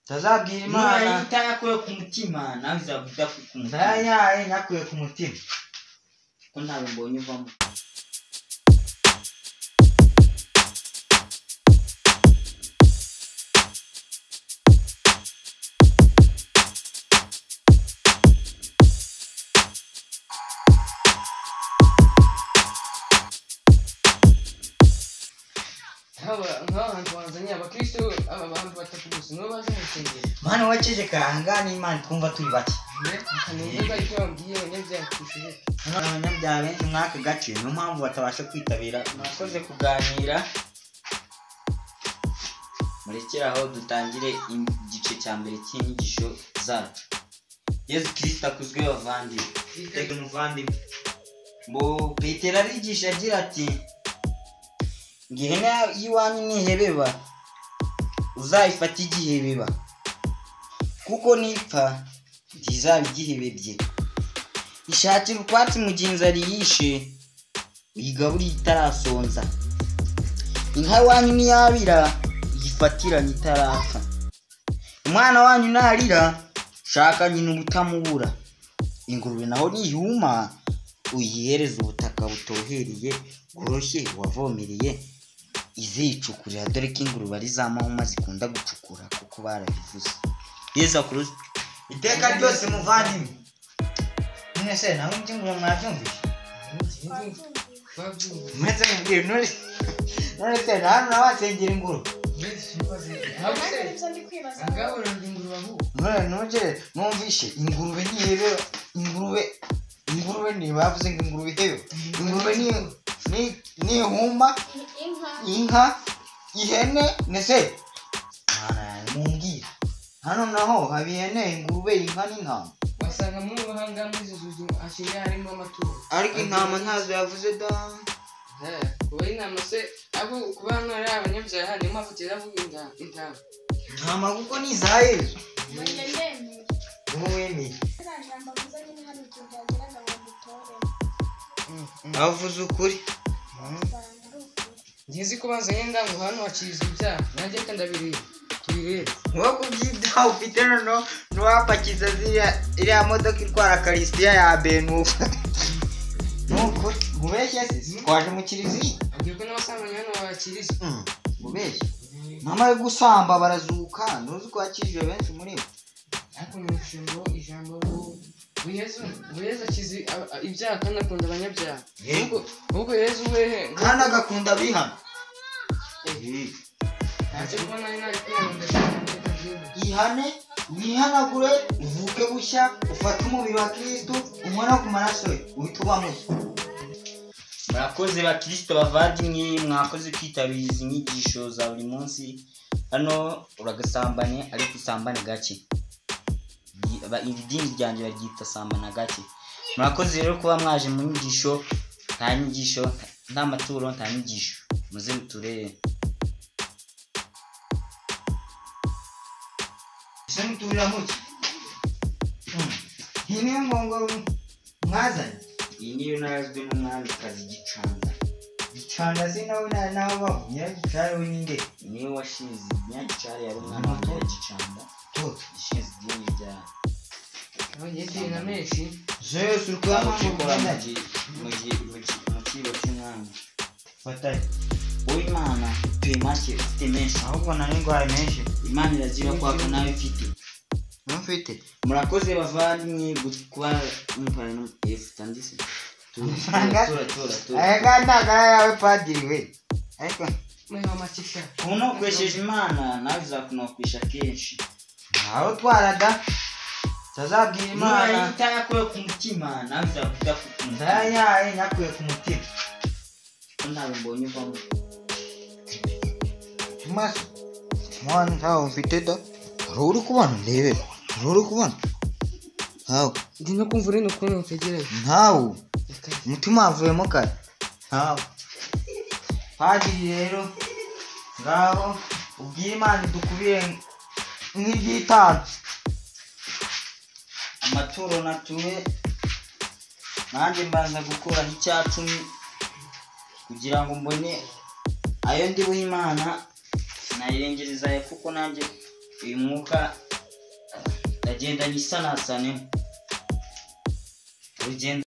tazabwira Imana itayakuye ku mutima nawe izaguta ku mutima. ndayaye nyakuye ku mutima Ko ntawe mbonye uvamo. Mana waceje kahangana Imana twumva turi bake. Abanyabyaha benshi mwaka gace niyo mpamvu batabasha kwitabira. Mwakoze kuganira. Murekeraho dutangire igice cya mbere cy'inyigisho zacu. Yesu Kristo akuzwe bavandimwe. Tega umuvandimwe. Bo Petero arigisha agira ati ngihene yiwanyu nihebeba uzayifata igihebeba kuko nipfa ndizaba igihebebye. Ishakira ukwatsi mugenzi ari yishe uyigaburi itarasonza. Inka wanyu niyabira yifatiranye itarapfa. Umwana wanyu narira shaka nyina ubutamubura. Ingurube naho niyuma uyihereza ubutaka butohereye bworoshye wavomereye izicukurira, dore ko ingurube ari za mahuma zikunda gucukura kuko barabivuze. Yesu akuruze Iteka ryose muvandimwe. None se nawe mbyingura mwabyumvise? Mwese mbwira none se hano nawasengera ingurube. None numvishe ingurube nihebe ingurube ni bavuze ngo ingurube ihebe. Ingurube ni huma inka ihene nese. Mumbwira hano naho habihene ingurube inka n'intama. Wasanga mu bahanga mwizuzu ashira harimo amaturo. Ariko intama ntazo yavuze da. Kuba intama se abo kuba hano ari abanyabyaha ni mpamvu teravuga intama. Intama kuko ni za Yesu. Wemeye. Avuze ukuri. Ngizi ko bazanye ndango hano waciza ibyaha nanjye kandabirira tubirebe. Ngo kubyibya ufite no wapakiza iriya modoka itwara Kristiya ya Benufa. Nuko mubeshye se twaje mu kiriziya. Agiye ko n'abasanganye hano bakiriza. Mubeshye. Mama yo gusamba barazuka nuzi ko akije benshi muri bo. Ariko n'ishingo ijambo Yesu akizi ibyaha kandi akunda abanyabyaha. Ubwo Yesu wehe kandi agakunda abihana. Ntacyo kubona nari kwiyanda ihane wihanagure uvuke bushya ufate umubiri wa Kristo umwana ku maraso ye uhitubamo. Murakoze ba Kristo bavandimwe, mwakoze kwitabira izi nyigisho za buri munsi. Hano uragasambane ariko usambane gake. Idini ryanjye baryita sambana gake. Murakoze rero kuba mwaje mu nyigisho, nta nyigisho nta maturo nta nyigisho. Muze muturere. Semuturira muki. Hini ngongo mwazanye. Iyi niyo nazwe n'umwami kazi Gicanda. Gicanda sinawe nawe baho nyagicare we ninde. Niwe washize nyagicare yari umwana wa Gicanda. Ishize idini rya abanyedini na menshi. Zeus urukama gukora mu kibo cy'umwami. Fatari. Imana tuyimake ufite menshi ahubwo nari ngwaye menshi. Imana iragira kwako nawe ufite. Mufite. Murakoze bavandimwe kuba mupana no F Ayaganda yawe padiri we. Ariko mwe makisha. Kuno kwesheje Imana nawe izakunokwisha kenshi. Aho twaraga tazabwira Imana itayakuye ku mutima nawe izaguta ku mutima. Ndayaye nyakuye ku mutima. Ntawe mbonye uvamo. Mas mwana ntawe mfite da. Ruri kubona ndebe. Ruri kubona. Hawo. Ndi no kumva uri no kuno utegereye. Ntawe. Umutima avuyemo kare. Hawo. Padiri rero ngaho ubwira Imana dukubire nk'ibyitanu. Amaturo natuye nanjye mbanza gukora nk'icyacumi kugira ngo mbone ayo ndi w'Imana nayirengereza kuko nanjye uyu mwuka ndagenda nyisanasane urugendo